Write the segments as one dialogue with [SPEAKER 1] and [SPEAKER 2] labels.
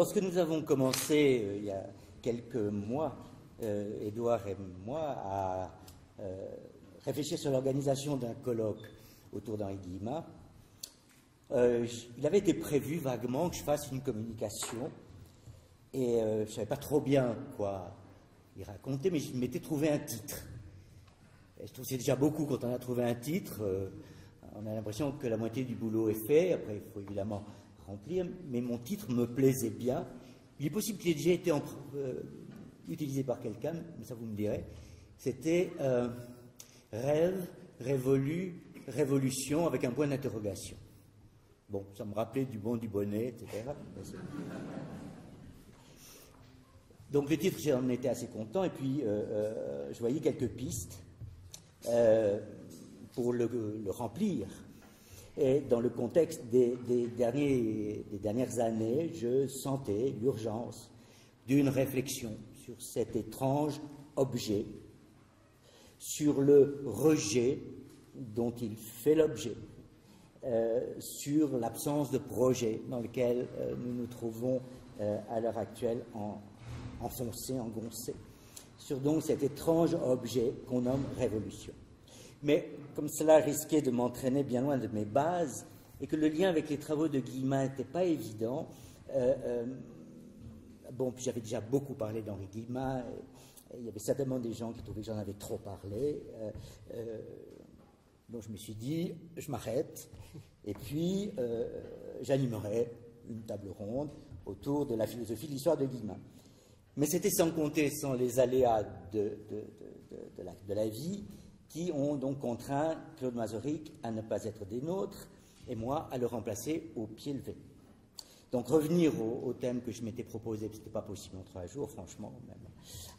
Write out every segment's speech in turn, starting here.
[SPEAKER 1] lorsque nous avons commencé, il y a quelques mois, Édouard et moi, à réfléchir sur l'organisation d'un colloque autour d'Henri Guillemin, il avait été prévu vaguement que je fasse une communication, et je ne savais pas trop bien quoi y raconter, mais je m'étais trouvé un titre. Et je trouve que c'est déjà beaucoup quand on a trouvé un titre. On a l'impression que la moitié du boulot est fait. Après, il faut évidemment remplir, mais mon titre me plaisait bien. Il est possible qu'il ait déjà été utilisé par quelqu'un, mais ça vous me direz. C'était Rêve, révolu, révolution, avec un point d'interrogation. Bon, ça me rappelait du bon, du bonnet, etc. Donc le titre, j'en étais assez content, et puis je voyais quelques pistes pour le remplir. Et dans le contexte des dernières années, je sentais l'urgence d'une réflexion sur cet étrange objet, sur le rejet dont il fait l'objet, sur l'absence de projet dans lequel nous nous trouvons à l'heure actuelle enfoncés, engoncés, sur donc cet étrange objet qu'on nomme révolution. Mais comme cela risquait de m'entraîner bien loin de mes bases, et que le lien avec les travaux de Guillemin n'était pas évident, bon, puis j'avais déjà beaucoup parlé d'Henri Guillemin, il y avait certainement des gens qui trouvaient que j'en avais trop parlé, donc je me suis dit, je m'arrête, et puis j'animerai une table ronde autour de la philosophie de l'histoire de Guillemin. Mais c'était sans compter sans les aléas de la vie, qui ont donc contraint Claude Masaryk à ne pas être des nôtres, et moi à le remplacer au pied levé. Donc revenir au thème que je m'étais proposé, ce n'était pas possible en 3 jours, franchement, même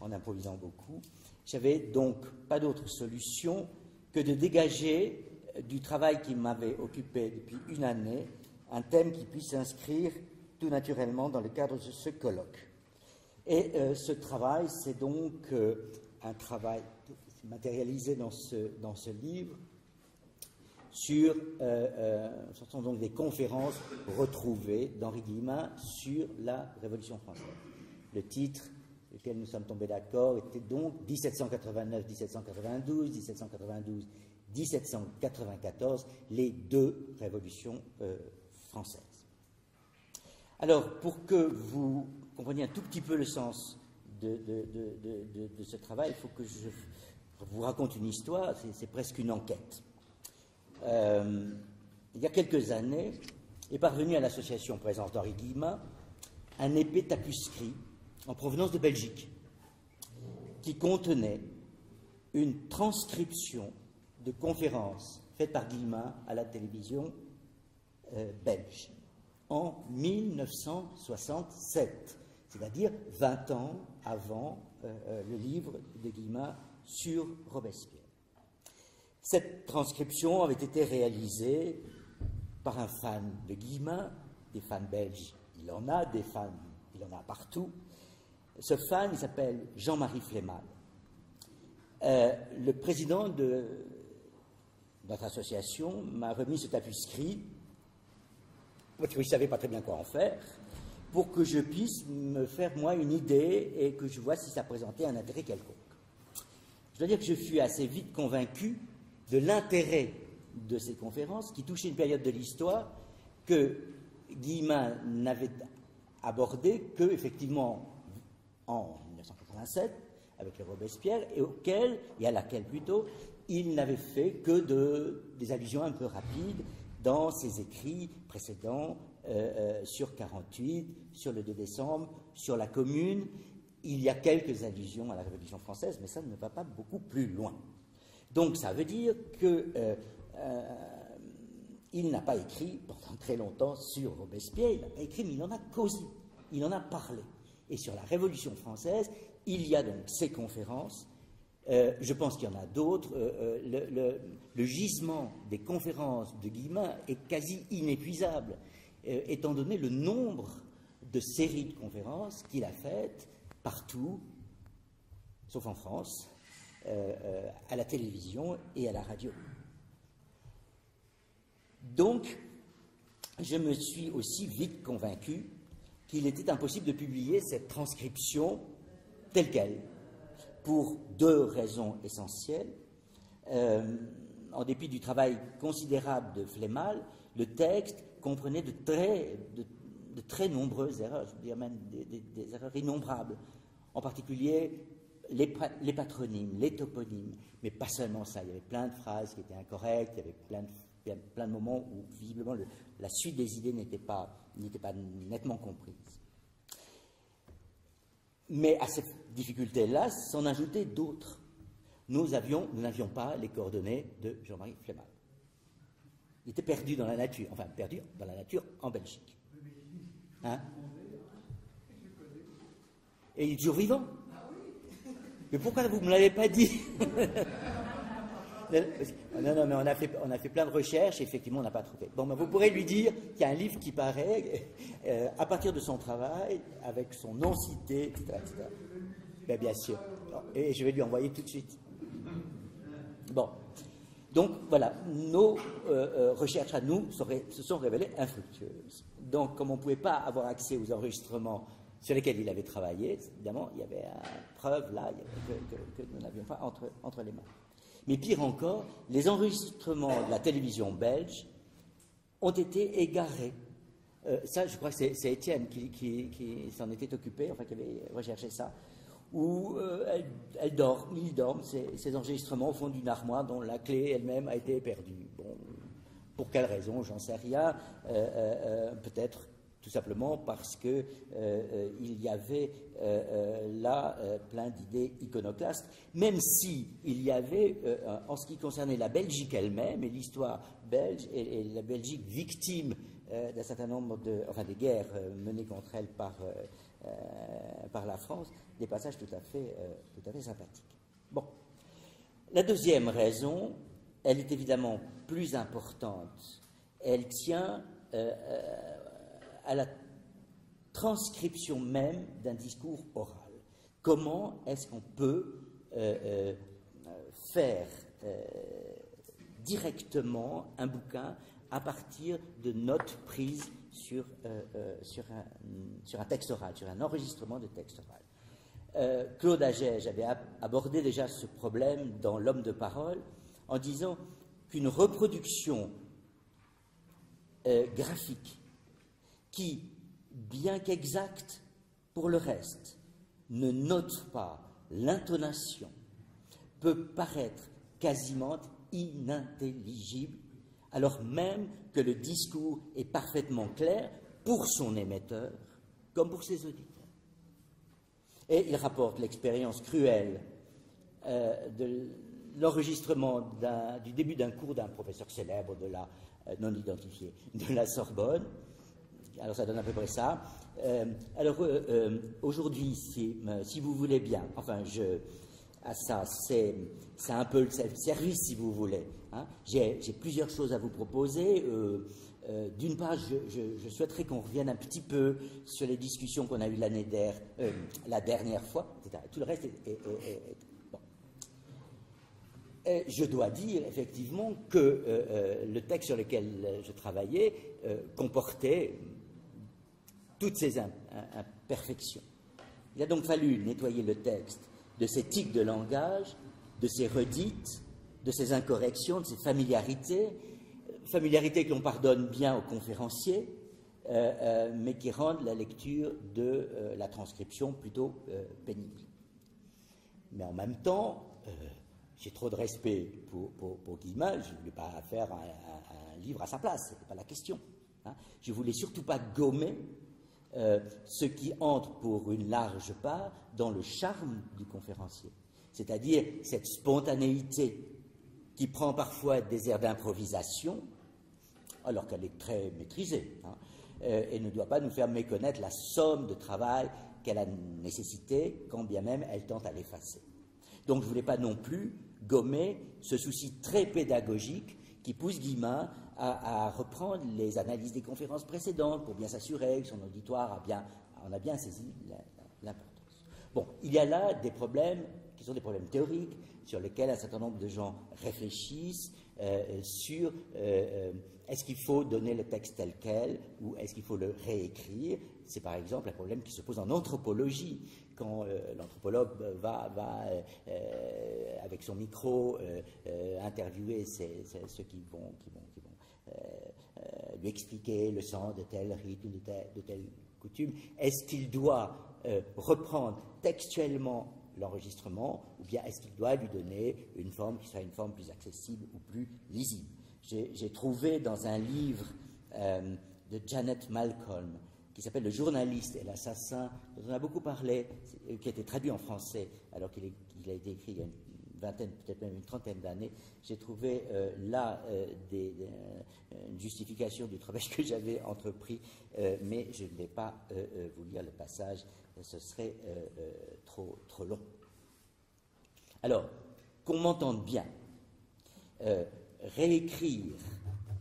[SPEAKER 1] en improvisant beaucoup. J'avais donc pas d'autre solution que de dégager du travail qui m'avait occupé depuis une année un thème qui puisse s'inscrire tout naturellement dans le cadre de ce colloque. Et ce travail, c'est donc un travail matérialisé dans ce livre sur, ce sont donc des conférences retrouvées d'Henri Guillemin sur la Révolution française. Le titre sur lequel nous sommes tombés d'accord était donc 1789-1792, 1792-1794, les 2 révolutions françaises. Alors, pour que vous compreniez un tout petit peu le sens de ce travail, il faut que je vous raconte une histoire, c'est presque une enquête. Il y a quelques années, est parvenu à l'association Présence d'Henri Guillemin un épais tapuscrit en provenance de Belgique qui contenait une transcription de conférences faites par Guillemin à la télévision belge en 1967, c'est-à-dire 20 ans avant le livre de Guillemin sur Robespierre. Cette transcription avait été réalisée par un fan de Guillemin, des fans belges, il en a, des fans, il en a partout. Ce fan, il s'appelle Jean-Marie Flémal. Le président de notre association m'a remis ce tapuscrit, parce qu'il ne savait pas très bien quoi en faire, pour que je puisse me faire, moi, une idée et que je vois si ça présentait un intérêt quelconque. Je dois dire que je fus assez vite convaincu de l'intérêt de ces conférences qui touchaient une période de l'histoire que Guillemin n'avait abordée que, effectivement, en 1987, avec le Robespierre, et à laquelle plutôt, il n'avait fait que des allusions un peu rapides dans ses écrits précédents sur 48, sur le 2 décembre, sur la Commune. Il y a quelques allusions à la Révolution française, mais ça ne va pas beaucoup plus loin. Donc ça veut dire qu'il n'a pas écrit pendant très longtemps sur Robespierre, il n'a pas écrit, mais il en a causé, il en a parlé. Et sur la Révolution française, il y a donc ces conférences. Je pense qu'il y en a d'autres. Le gisement des conférences de Guillemin est quasi inépuisable, étant donné le nombre de séries de conférences qu'il a faites partout, sauf en France, à la télévision et à la radio. Donc, je me suis aussi vite convaincu qu'il était impossible de publier cette transcription telle qu'elle, pour deux raisons essentielles. En dépit du travail considérable de Flémal, le texte comprenait de très nombreuses erreurs, je veux dire même des erreurs innombrables, en particulier les patronymes, les toponymes, mais pas seulement ça, il y avait plein de phrases qui étaient incorrectes, il y avait plein de moments où visiblement la suite des idées n'était pas nettement comprise. Mais à ces difficultés-là s'en ajoutaient d'autres. Nous n'avions pas les coordonnées de Jean-Marie Flémal. Il était perdu dans la nature, enfin perdu dans la nature en Belgique. Hein? Et il est toujours vivant. Mais pourquoi vous ne me l'avez pas dit? Non, mais on a fait plein de recherches et effectivement on n'a pas trouvé. Bon, ben, vous pourrez lui dire qu'il y a un livre qui paraît à partir de son travail, avec son nom cité, etc. Ben, bien sûr. Et je vais lui envoyer tout de suite. Bon. Donc voilà, nos recherches à nous se sont révélées infructueuses. Donc comme on ne pouvait pas avoir accès aux enregistrements sur lesquels il avait travaillé, évidemment, il y avait une preuve là que nous n'avions pas entre les mains. Mais pire encore, les enregistrements de la télévision belge ont été égarés. Ça, je crois que c'est Étienne qui s'en était occupé, enfin qui avait recherché ça, où il dorment, ces enregistrements au fond d'une armoire dont la clé elle-même a été perdue. Bon, pour quelle raison, j'en sais rien. Peut-être tout simplement parce que il y avait là plein d'idées iconoclastes, même si il y avait, en ce qui concernait la Belgique elle-même et l'histoire belge et la Belgique victime d'un certain nombre des guerres menées contre elle par la France, des passages tout à fait sympathiques. Bon. La deuxième raison, elle est évidemment plus importante. Elle tient à la transcription même d'un discours oral. Comment est-ce qu'on peut faire directement un bouquin à partir de notes prises sur un texte oral, sur un enregistrement de texte oral. Claude Agege avait abordé déjà ce problème dans L'Homme de parole en disant qu'une reproduction graphique qui, bien qu'exacte pour le reste, ne note pas l'intonation, peut paraître quasiment inintelligible, alors même que le discours est parfaitement clair pour son émetteur comme pour ses auditeurs. Et il rapporte l'expérience cruelle de l'enregistrement du début d'un cours d'un professeur célèbre de la non identifié de la Sorbonne. Alors ça donne à peu près ça. Aujourd'hui, si vous voulez bien, enfin ça c'est un peu le self-service si vous voulez. Hein. J'ai plusieurs choses à vous proposer. D'une part, je souhaiterais qu'on revienne un petit peu sur les discussions qu'on a eues la dernière fois. Tout le reste est bon. Je dois dire effectivement que le texte sur lequel je travaillais comportait toutes ces imperfections. Il a donc fallu nettoyer le texte de ces tics de langage, de ces redites, de ces incorrections, de ces familiarités que l'on pardonne bien aux conférenciers, mais qui rendent la lecture de la transcription plutôt pénible. Mais en même temps, j'ai trop de respect pour Guillemin, je ne voulais pas faire un livre à sa place, ce n'était pas la question. Hein. Je ne voulais surtout pas gommer ce qui entre pour une large part dans le charme du conférencier, c'est-à-dire cette spontanéité qui prend parfois des airs d'improvisation, alors qu'elle est très maîtrisée, hein, et ne doit pas nous faire méconnaître la somme de travail qu'elle a nécessité, quand bien même elle tente à l'effacer. Donc je ne voulais pas non plus gommer ce souci très pédagogique qui pousse Guillemin à reprendre les analyses des conférences précédentes pour bien s'assurer que son auditoire en a bien saisi l'importance. Bon, il y a là des problèmes qui sont des problèmes théoriques sur lesquels un certain nombre de gens réfléchissent, sur est-ce qu'il faut donner le texte tel quel ou est-ce qu'il faut le réécrire. C'est par exemple un problème qui se pose en anthropologie, quand l'anthropologue va avec son micro interviewer ceux qui vont lui expliquer le sens de tel rite ou de telle coutume. Est-ce qu'il doit reprendre textuellement l'enregistrement ou bien est-ce qu'il doit lui donner une forme qui soit une forme plus accessible ou plus lisible? J'ai trouvé dans un livre de Janet Malcolm qui s'appelle « Le journaliste et l'assassin », dont on a beaucoup parlé, qui a été traduit en français alors qu'il a été écrit il y a une vingtaine, peut-être même une trentaine d'années. J'ai trouvé là une justification du travail que j'avais entrepris, mais je ne vais pas vous lire le passage, ce serait trop long. Alors, qu'on m'entende bien, réécrire,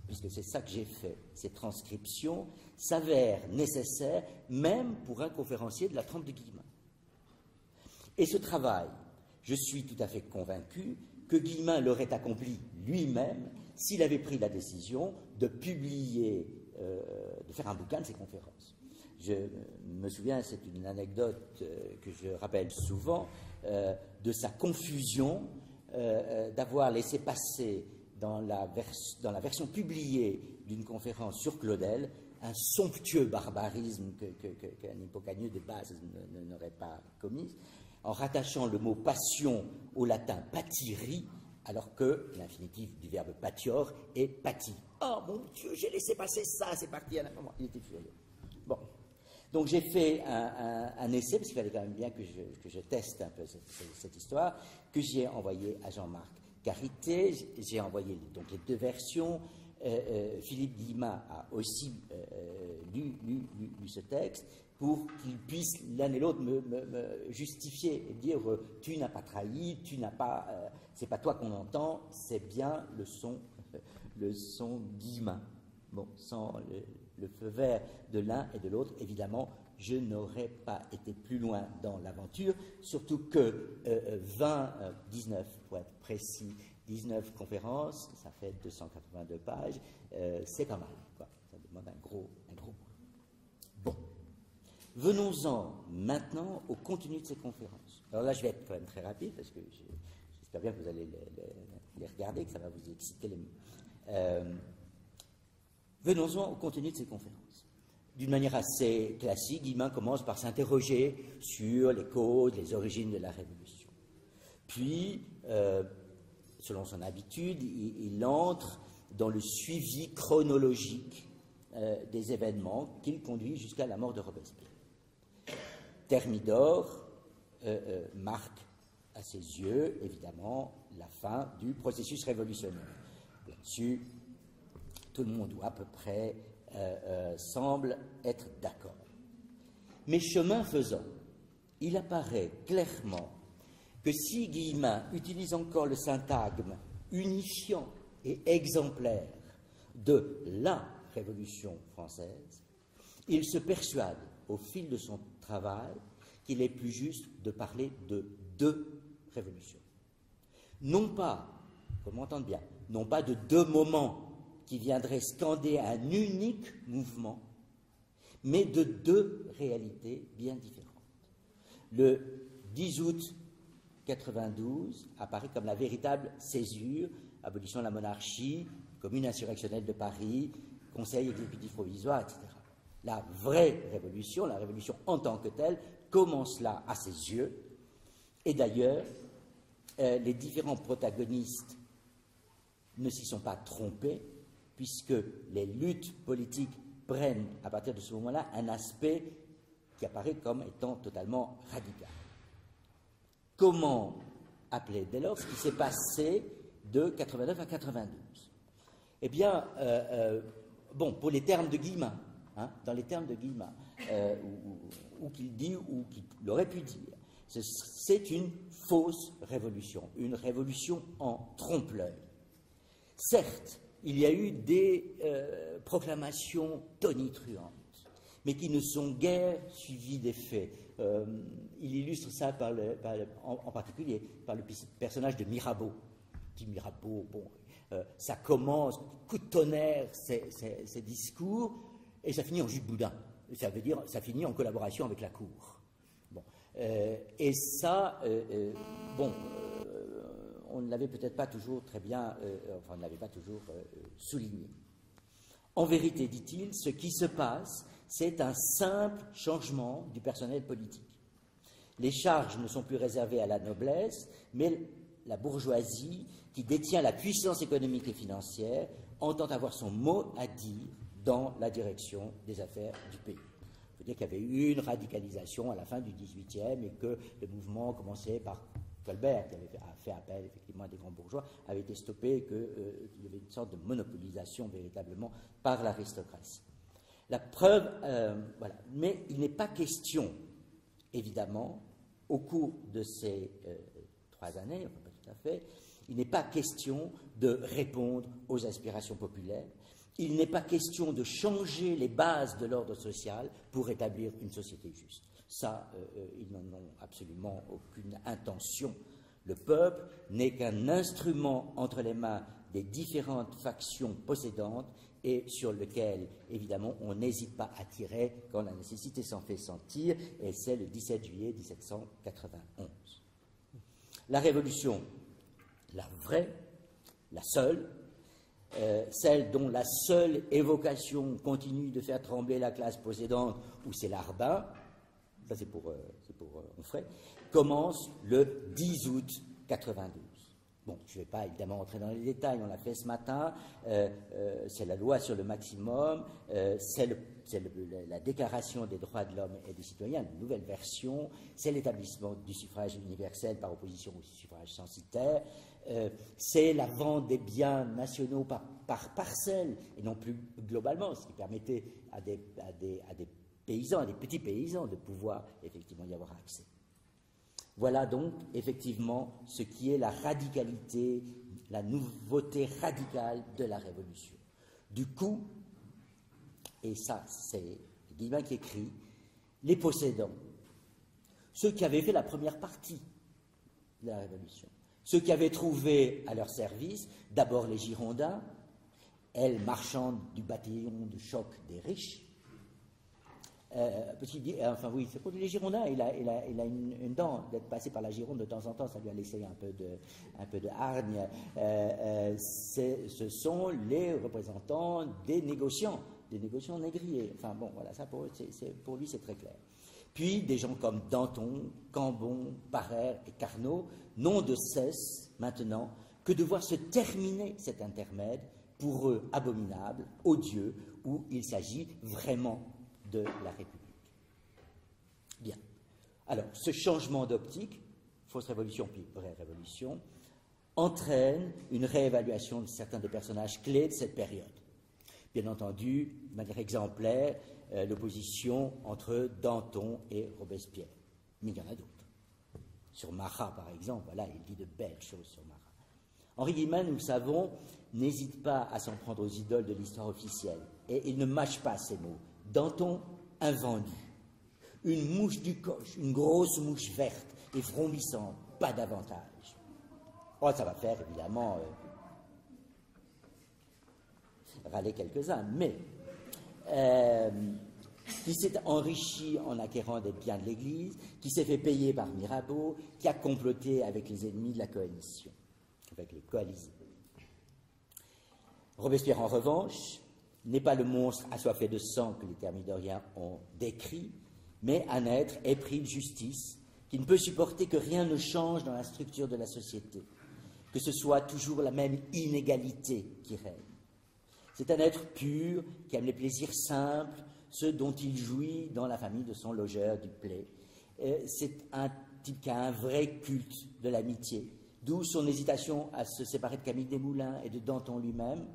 [SPEAKER 1] puisque c'est ça que j'ai fait, ces transcriptions, s'avère nécessaire même pour un conférencier de la trempe de Guillemin. Et ce travail, je suis tout à fait convaincu que Guillemin l'aurait accompli lui-même s'il avait pris la décision de publier, de faire un bouquin de ses conférences. Je me souviens, c'est une anecdote que je rappelle souvent, de sa confusion d'avoir laissé passer dans la version publiée d'une conférence sur Claudel un somptueux barbarisme qu'un Hippocagneux de base n'aurait pas commis, en rattachant le mot passion au latin patiri, alors que l'infinitif du verbe patior est pati. Oh mon Dieu, j'ai laissé passer ça, c'est parti à un moment. Il était furieux. Bon. Donc j'ai fait un essai, parce qu'il fallait quand même bien que je teste un peu cette histoire, que j'ai envoyé à Jean-Marc Carité. J'ai envoyé donc les deux versions. Philippe Guillemin a aussi lu ce texte pour qu'il puisse l'un et l'autre me justifier et dire tu n'as pas trahi, tu n'as pas, c'est pas toi qu'on entend, c'est bien le son Guillemin. Bon, sans le feu vert de l'un et de l'autre, évidemment, je n'aurais pas été plus loin dans l'aventure, surtout que 19 pour être précis, 19 conférences, ça fait 282 pages, c'est pas mal, quoi. Ça demande un gros boulot. Bon, venons-en maintenant au contenu de ces conférences. Alors là, je vais être quand même très rapide, parce que j'espère bien que vous allez les regarder, que ça va vous exciter. Venons-en au contenu de ces conférences. D'une manière assez classique, Guillemin commence par s'interroger sur les causes, les origines de la Révolution. Puis, selon son habitude, il entre dans le suivi chronologique des événements qu'il conduit jusqu'à la mort de Robespierre. Thermidor marque à ses yeux, évidemment, la fin du processus révolutionnaire. Là-dessus, tout le monde, ou à peu près, semble être d'accord. Mais chemin faisant, il apparaît clairement que si Guillemin utilise encore le syntagme unifiant et exemplaire de la Révolution française, il se persuade, au fil de son travail, qu'il est plus juste de parler de deux révolutions. Non pas, qu'on m'entende bien, non pas de deux moments qui viendraient scander un unique mouvement, mais de deux réalités bien différentes. Le 10 août 92 apparaît comme la véritable césure, abolition de la monarchie, commune insurrectionnelle de Paris, conseil exécutif provisoire, etc. La vraie révolution, la révolution en tant que telle, commence là à ses yeux. Et d'ailleurs, les différents protagonistes ne s'y sont pas trompés, puisque les luttes politiques prennent, à partir de ce moment-là, un aspect qui apparaît comme étant totalement radical. Comment appeler dès lors ce qui s'est passé de 89 à 92? Eh bien, bon, pour les termes de Guillemin, dans les termes de Guillemin, ou qu'il dit, ou qu'il aurait pu dire, c'est une fausse révolution, une révolution en trompe-l'œil. Certes, il y a eu des proclamations tonitruantes, mais qui ne sont guère suivies des faits. Il illustre ça en particulier par le personnage de Mirabeau. Petit Mirabeau, bon, Ça commence, coup de tonnerre, ces discours, et ça finit en jus de boudin. Ça veut dire, ça finit en collaboration avec la cour. Bon. Et ça, on ne l'avait peut-être pas toujours très bien, enfin, on ne l'avait pas toujours souligné. En vérité, dit-il, ce qui se passe, c'est un simple changement du personnel politique. Les charges ne sont plus réservées à la noblesse, mais la bourgeoisie, qui détient la puissance économique et financière, entend avoir son mot à dire dans la direction des affaires du pays. Il faut dire qu'il y avait eu une radicalisation à la fin du XVIIIe et que le mouvement commencé par Colbert, qui avait fait appel effectivement à des grands bourgeois, avait été stoppé et qu'il y avait une sorte de monopolisation véritablement par l'aristocratie. La preuve, voilà. Mais il n'est pas question, évidemment, au cours de ces 3 années, enfin pas tout à fait, il n'est pas question de répondre aux aspirations populaires, il n'est pas question de changer les bases de l'ordre social pour établir une société juste. Ça, ils n'en ont absolument aucune intention. Le peuple n'est qu'un instrument entre les mains des différentes factions possédantes et sur lequel, évidemment, on n'hésite pas à tirer quand la nécessité s'en fait sentir, et c'est le 17 juillet 1791. La révolution, la vraie, la seule, celle dont la seule évocation continue de faire trembler la classe possédante, ou c'est l'Arbin, ça c'est pour Onfray, commence le 10 août 92. Bon, je ne vais pas évidemment entrer dans les détails, on l'a fait ce matin, c'est la loi sur le maximum, c'est la déclaration des droits de l'homme et des citoyens, une nouvelle version, c'est l'établissement du suffrage universel par opposition au suffrage censitaire, c'est la vente des biens nationaux par parcelle et non plus globalement, ce qui permettait à des paysans, à des petits paysans de pouvoir effectivement y avoir accès. Voilà donc effectivement ce qui est la radicalité, la nouveauté radicale de la Révolution. Du coup, et ça c'est Guillemin qui écrit, les possédants, ceux qui avaient fait la première partie de la Révolution, ceux qui avaient trouvé à leur service d'abord les Girondins, elles marchandes du bataillon de choc des riches, parce qu'il dit, enfin oui, c'est pour les Girondins, il a une dent d'être passé par la Gironde de temps en temps, ça lui a laissé un peu de hargne. Ce sont les représentants des négociants négriers. Enfin bon, voilà, ça pour lui c'est très clair. Puis des gens comme Danton, Cambon, Barrère et Carnot n'ont de cesse maintenant que de voir se terminer cet intermède, pour eux abominable, odieux, où il s'agit vraiment de la République. Bien. Alors, ce changement d'optique, fausse révolution puis vraie révolution, entraîne une réévaluation de certains des personnages clés de cette période. Bien entendu, de manière exemplaire, l'opposition entre Danton et Robespierre. Mais il y en a d'autres. Sur Marat, par exemple, voilà, il dit de belles choses sur Marat. Henri Guillemin, nous le savons, n'hésite pas à s'en prendre aux idoles de l'histoire officielle. Et il ne mâche pas ses mots. Danton, invendu. Une mouche du coche, une grosse mouche verte et frombissante, pas davantage. Oh, ça va faire évidemment râler quelques-uns, mais qui s'est enrichi en acquérant des biens de l'Église, qui s'est fait payer par Mirabeau, qui a comploté avec les ennemis de la coalition, avec les coalisés. Robespierre, en revanche, n'est pas le monstre assoiffé de sang que les thermidoriens ont décrit, mais un être épris de justice qui ne peut supporter que rien ne change dans la structure de la société, que ce soit toujours la même inégalité qui règne. C'est un être pur qui aime les plaisirs simples, ceux dont il jouit dans la famille de son logeur du Play. C'est un type qui a un vrai culte de l'amitié, d'où son hésitation à se séparer de Camille Desmoulins et de Danton lui-même,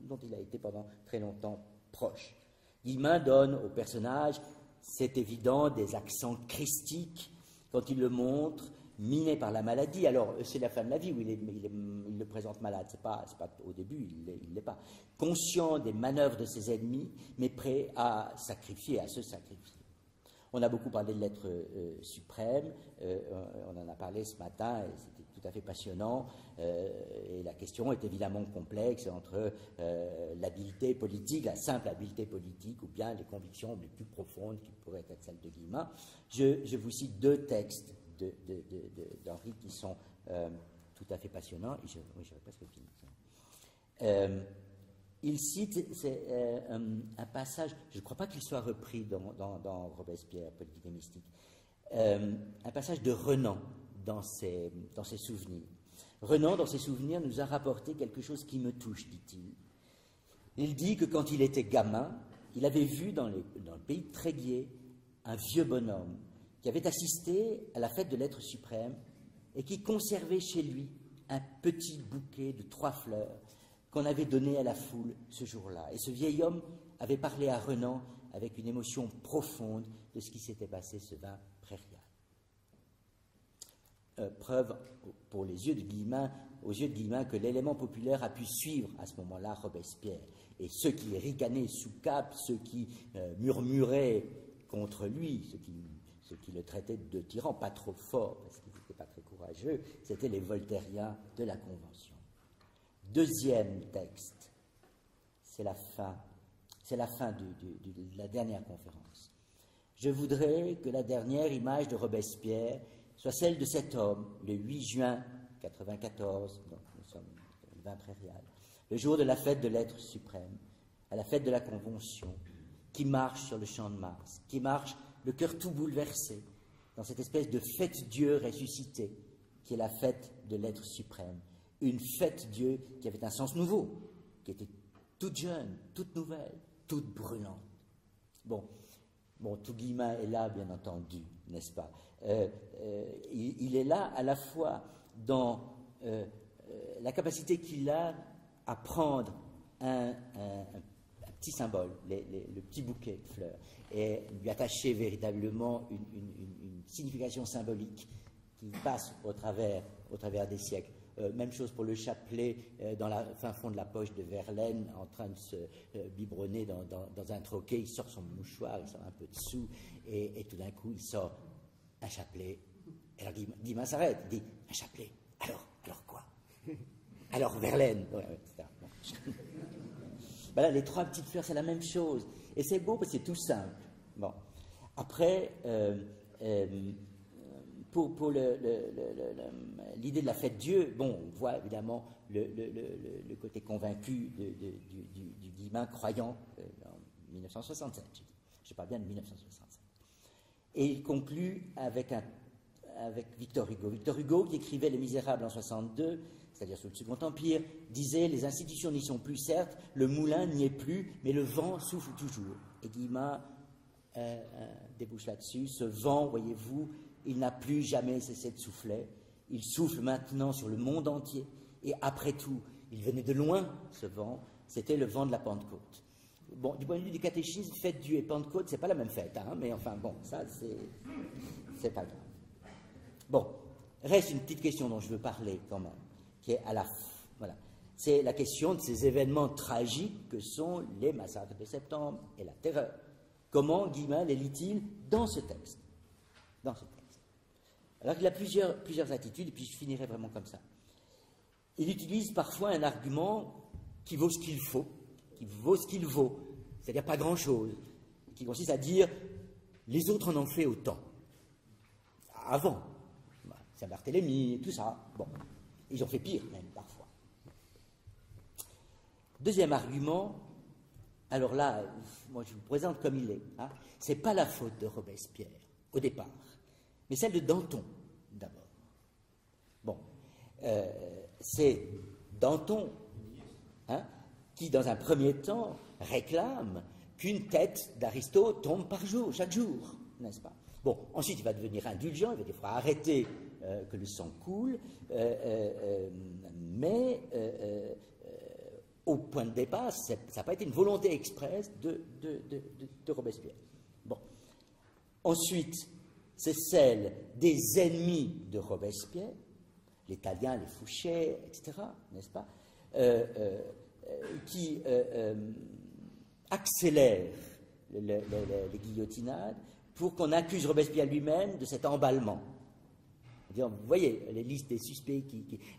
[SPEAKER 1] dont il a été pendant très longtemps proche. Guillemin donne au personnage, c'est évident, des accents christiques quand il le montre, miné par la maladie. Alors, c'est la fin de la vie où il le présente malade, c'est pas au début, il ne l'est pas. Conscient des manœuvres de ses ennemis, mais prêt à se sacrifier. On a beaucoup parlé de l'être suprême, on en a parlé ce matin, et c'était tout à fait passionnant, et la question est évidemment complexe entre l'habileté politique, la simple habileté politique, ou bien les convictions les plus profondes qui pourraient être celles de Guillemin. Je vous cite deux textes d'Henri qui sont tout à fait passionnants, et j'aurais presque fini. Il cite un passage, je ne crois pas qu'il soit repris dans Robespierre, Politique et mystique, un passage de Renan dans ses souvenirs. Renan, dans ses souvenirs, nous a rapporté quelque chose qui me touche, dit-il. Il dit que quand il était gamin, il avait vu dans le pays de Tréguier un vieux bonhomme qui avait assisté à la fête de l'être suprême et qui conservait chez lui un petit bouquet de 3 fleurs qu'on avait donné à la foule ce jour-là. Et ce vieil homme avait parlé à Renan avec une émotion profonde de ce qui s'était passé ce 20 prairial. Preuve pour les yeux de Guillemin, aux yeux de Guillemin, que l'élément populaire a pu suivre à ce moment-là Robespierre. Et ceux qui ricanaient sous cape, ceux qui murmuraient contre lui, ceux qui le traitaient de tyran, pas trop fort parce qu'ils n'étaient pas très courageux, c'étaient les voltairiens de la Convention. Deuxième texte, c'est la fin de la dernière conférence. Je voudrais que la dernière image de Robespierre soit celle de cet homme, le 8 juin 1994, donc nous sommes le 20 prairial, le jour de la fête de l'être suprême, à la fête de la Convention, qui marche sur le champ de Mars, qui marche le cœur tout bouleversé, dans cette espèce de fête-Dieu ressuscité, qui est la fête de l'être suprême. Une fête-Dieu qui avait un sens nouveau, qui était toute jeune, toute nouvelle, toute brûlante. Bon, tout Guillemin est là, bien entendu, n'est-ce pas? Il est là à la fois dans la capacité qu'il a à prendre un petit symbole, le petit bouquet de fleurs, et lui attacher véritablement une signification symbolique qui passe au travers des siècles. Même chose pour le chapelet dans la fin fond de la poche de Verlaine, en train de se biberonner dans un troquet. Il sort son mouchoir, il sort un peu de sous, et tout d'un coup, il sort un chapelet. Et alors Guillemin s'arrête, il dit un chapelet. Alors quoi? Alors Verlaine. Ouais, bon. Voilà, les 3 petites fleurs, c'est la même chose. Et c'est beau parce que c'est tout simple. Bon. Après, pour l'idée de la fête Dieu, bon, on voit évidemment le côté convaincu du Guillemin croyant en 1967. Je parle bien de 1967. Et il conclut avec Victor Hugo. Victor Hugo, qui écrivait Les Misérables en 62, c'est-à-dire sous le Second Empire, disait « Les institutions n'y sont plus, certes, le moulin n'y est plus, mais le vent souffle toujours. » Et Guillemin débouche là-dessus. Ce vent, voyez-vous, il n'a plus jamais cessé de souffler. Il souffle maintenant sur le monde entier. Et après tout, il venait de loin, ce vent. C'était le vent de la Pentecôte. Bon, du point de vue du catéchisme, fête Dieu et Pentecôte, c'est pas la même fête, hein, mais enfin, bon, ça, c'est pas grave. Bon, reste une petite question dont je veux parler quand même, qui est voilà. C'est la question de ces événements tragiques que sont les massacres de septembre et la terreur. Comment Guillemin les lit-il dans ce texte? Alors qu'il a plusieurs attitudes, et puis je finirai vraiment comme ça. Il utilise parfois un argument qui vaut ce qu'il faut, c'est-à-dire pas grand-chose, qui consiste à dire les autres en ont fait autant. Avant, Saint-Barthélemy, tout ça, bon, ils ont fait pire même parfois. Deuxième argument, alors là, moi je vous présente comme il est, hein, c'est pas la faute de Robespierre au départ, mais celle de Danton, d'abord. Bon, c'est Danton hein, qui, dans un premier temps, réclame qu'une tête d'Aristote tombe par jour, chaque jour, n'est-ce pas? Bon, ensuite, il va devenir indulgent, il va des fois arrêter que le sang coule, mais au point de départ, ça n'a pas été une volonté expresse de Robespierre. Bon. Ensuite, c'est celle des ennemis de Robespierre, les Italiens, les Fouché, etc., n'est-ce pas, qui accélèrent les guillotinades pour qu'on accuse Robespierre lui-même de cet emballement. Vous voyez, les listes des suspects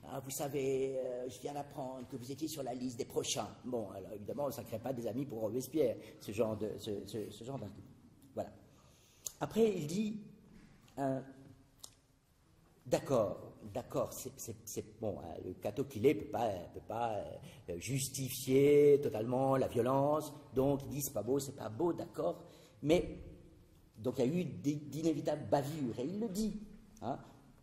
[SPEAKER 1] ah, vous savez, je viens d'apprendre que vous étiez sur la liste des prochains. Bon, alors évidemment, ça ne crée pas des amis pour Robespierre, ce genre d'argument. Voilà. Après, il dit, d'accord, c'est bon, le cateau qu'il est ne peut pas justifier totalement la violence, donc il dit c'est pas beau, d'accord, mais donc il y a eu d'inévitables bavures, et il le dit, hein.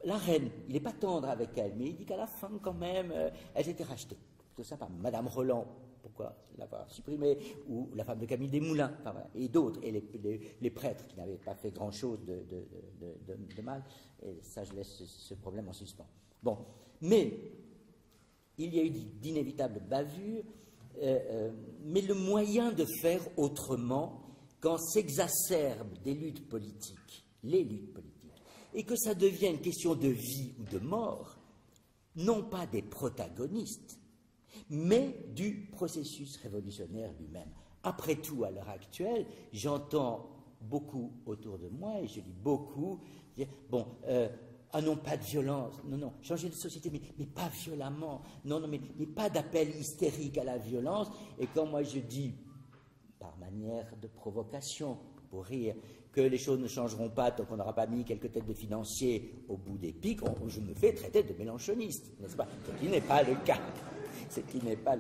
[SPEAKER 1] La reine, il n'est pas tendre avec elle, mais il dit qu'à la fin, quand même, elles étaient rachetées. Tout ça par Madame Roland, pourquoi l'avoir supprimée, ou la femme de Camille Desmoulins, enfin, voilà, et d'autres, et les prêtres qui n'avaient pas fait grand-chose de mal. Et ça, je laisse ce problème en suspens. Bon, mais il y a eu d'inévitables bavures, mais le moyen de faire autrement, quand s'exacerbent des luttes politiques, les luttes politiques, et que ça devient une question de vie ou de mort, non pas des protagonistes, mais du processus révolutionnaire lui-même. Après tout, à l'heure actuelle, j'entends beaucoup autour de moi, et je lis beaucoup, dire, bon, ah non, pas de violence, non, changer de société, mais pas violemment, non, mais pas d'appel hystérique à la violence, et quand moi je dis, par manière de provocation, pour rire, que les choses ne changeront pas tant qu'on n'aura pas mis quelques têtes de financiers au bout des pics, je me fais traiter de mélanchoniste, n'est-ce pas? Ce qui n'est pas le cas. Ce qui n'est pas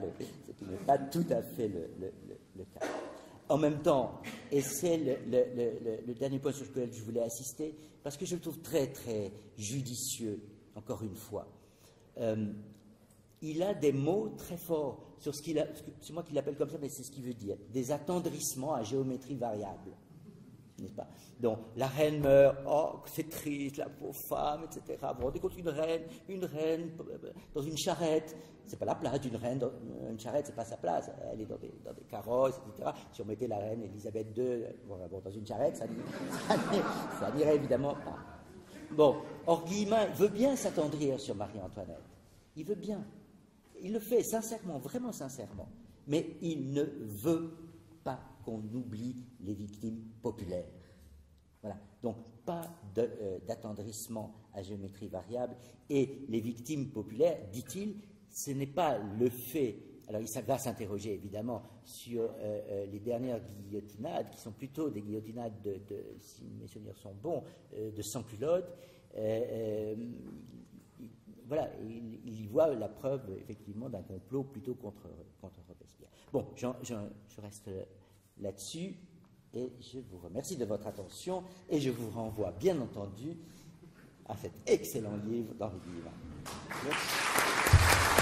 [SPEAKER 1] tout à fait le cas. En même temps, et c'est le dernier point sur lequel je voulais insister, parce que je le trouve très, très judicieux, encore une fois, il a des mots très forts sur ce qu'il a, c'est moi qui l'appelle comme ça, mais c'est ce qu'il veut dire, des attendrissements à géométrie variable. N'est-ce pas? Donc, la reine meurt, oh, c'est triste, la pauvre femme, etc. Vous vous rendez compte, une reine dans une charrette, c'est pas la place d'une reine, dans une charrette, c'est pas sa place, elle est dans des carrosses, etc. Si on mettait la reine Elisabeth II dans une charrette, ça n'irait évidemment pas. Bon, or Guillemin veut bien s'attendrir sur Marie-Antoinette, il veut bien, il le fait sincèrement, vraiment sincèrement, mais il ne veut pas qu'on oublie les victimes populaires. Voilà. Donc, pas d'attendrissement à géométrie variable. Et les victimes populaires, dit-il, ce n'est pas le fait. Alors, il va s'interroger évidemment sur les dernières guillotinades, qui sont plutôt des guillotinades si mes souvenirs sont bons, de sans-culottes. Voilà, il y voit la preuve effectivement d'un complot plutôt contre Robespierre. Bon, je reste là-dessus et je vous remercie de votre attention et je vous renvoie bien entendu à cet excellent livre d'Henri Guillemin. Merci.